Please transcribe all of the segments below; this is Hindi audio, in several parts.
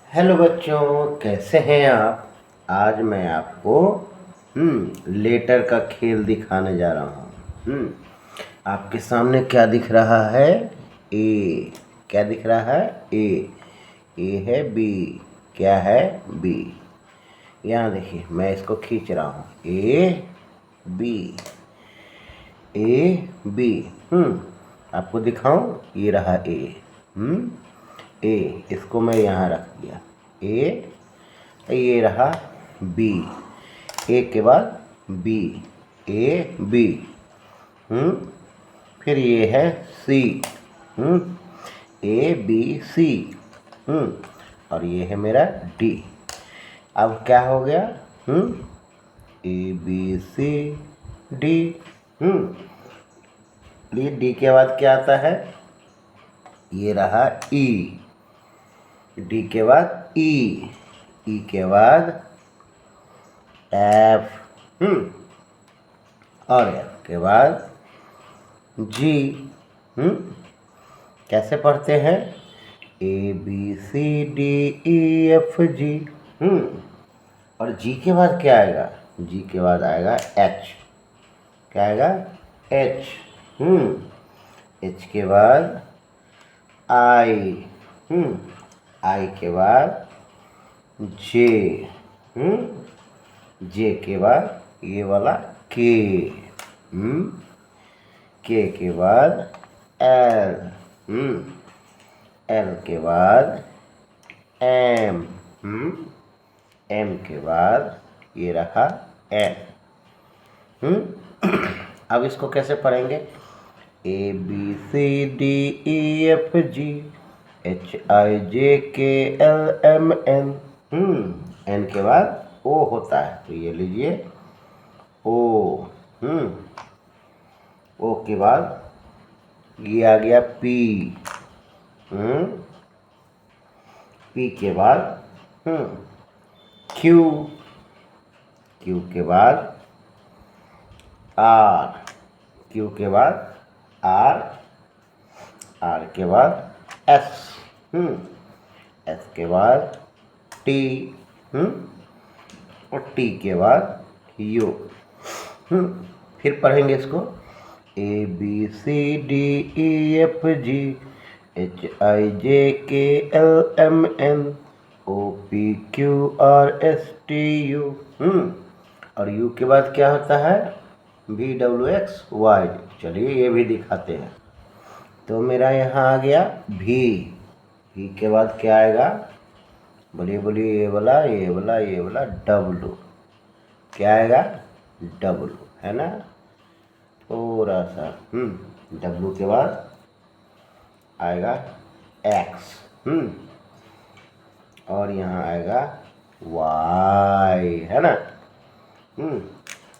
हेलो बच्चों, कैसे हैं आप। आज मैं आपको लेटर का खेल दिखाने जा रहा हूँ। आपके सामने क्या दिख रहा है? ए। क्या दिख रहा है? ए है बी। क्या है? बी। यहाँ देखिए, मैं इसको खींच रहा हूँ। A B, A B. आपको दिखाऊं? ये रहा ए। ए, इसको मैं यहाँ रख दिया। ए, ये रहा बी। ए के बाद बी, ए बी। फिर ये है सी। ए बी सी। और ये है मेरा डी। अब क्या हो गया? A B C D. ये डी के बाद क्या आता है? ये रहा ई। डी के बाद ई। ई के बाद एफ। और एफ के बाद जी। कैसे पढ़ते हैं? A B C D E F G. और जी के बाद क्या आएगा? जी के बाद आएगा एच। क्या आएगा? एच। एच के बाद आई। आई के बाद जे। जे के बाद ये वाला के। के के बाद एल। एल के बाद एम। एम के बाद ये रहा एन। अब इसको कैसे पढ़ेंगे? A B C D E F G H I J K L M N. N के बाद ओ होता है, तो ये लीजिए ओ। ओ के बाद ये आ गया पी। पी के बाद क्यू। क्यू के बाद आर। क्यू के बाद आर। आर के बाद एस। एस के बाद टी। और टी के बाद यू। फिर पढ़ेंगे इसको। A B C D E F G H I J K L M N O P Q R S T U. और यू के बाद क्या होता है? V W X Y. चलिए ये भी दिखाते हैं। तो मेरा यहाँ आ गया भी। भी के बाद क्या आएगा? बोलिए बोलिए, ये वाला ये वाला ये वाला डब्लू। क्या आएगा? डब्लू, है ना? थोड़ा सा डब्लू के बाद आएगा एक्स। और यहाँ आएगा वाई, है ना?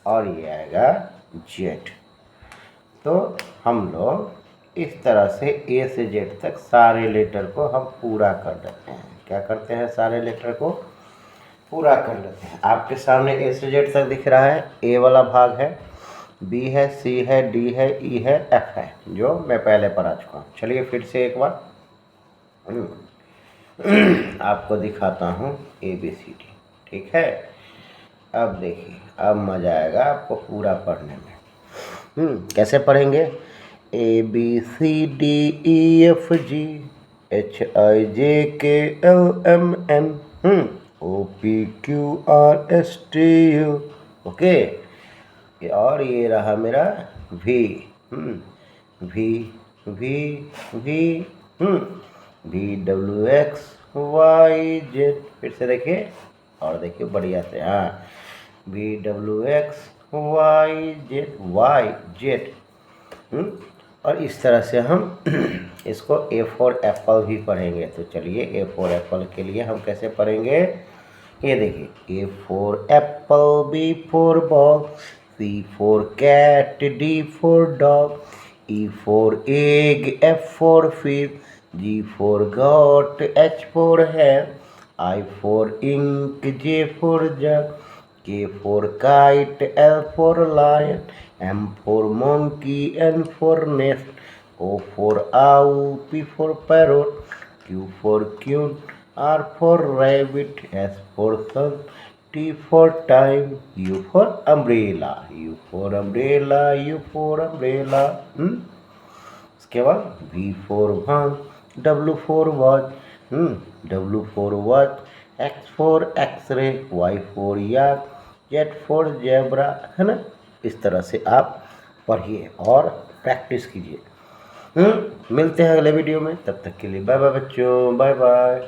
और ये आएगा जेड। तो हम लोग इस तरह से ए से जेड तक सारे लेटर को हम पूरा कर लेते हैं। क्या करते हैं? सारे लेटर को पूरा कर लेते हैं। आपके सामने ए से जेड तक दिख रहा है। ए वाला भाग है, बी है, सी है, डी है, ई है, एफ है, जो मैं पहले पढ़ा चुका हूँ। चलिए फिर से एक बार आपको दिखाता हूँ ए बी सी डी। ठीक है? अब देखिए, अब मज़ा आएगा आपको पूरा पढ़ने में। कैसे पढ़ेंगे? A B C D E F G H I J K L M N O P Q R S T U. Okay. और ये रहा मेरा V. V V V V W X Y Z. फिर से देखिए, और देखिए बढ़िया से। हाँ, V W X Y Z. और इस तरह से हम इसको ए फॉर एप्पल भी पढ़ेंगे। तो चलिए ए फॉर एप्पल के लिए हम कैसे पढ़ेंगे? ये देखिए, A for apple, B for ball, C for cat, D for dog, E for egg, F for fish, G for goat, H for hair, I for ink, J for jug, K for kite, L for lion, M for monkey, N for nest, O for owl, P for parrot, Q for cute, R for rabbit, S for sun, T for time, U for umbrella, U for umbrella, U for umbrella. उसके बाद V for van, W for watch, W for watch, X for X-ray, Y for yak, Z for zebra, है ना। इस तरह से आप पढ़िए और प्रैक्टिस कीजिए। मिलते हैं अगले वीडियो में, तब तक के लिए बाय बाय बच्चों, बाय बाय।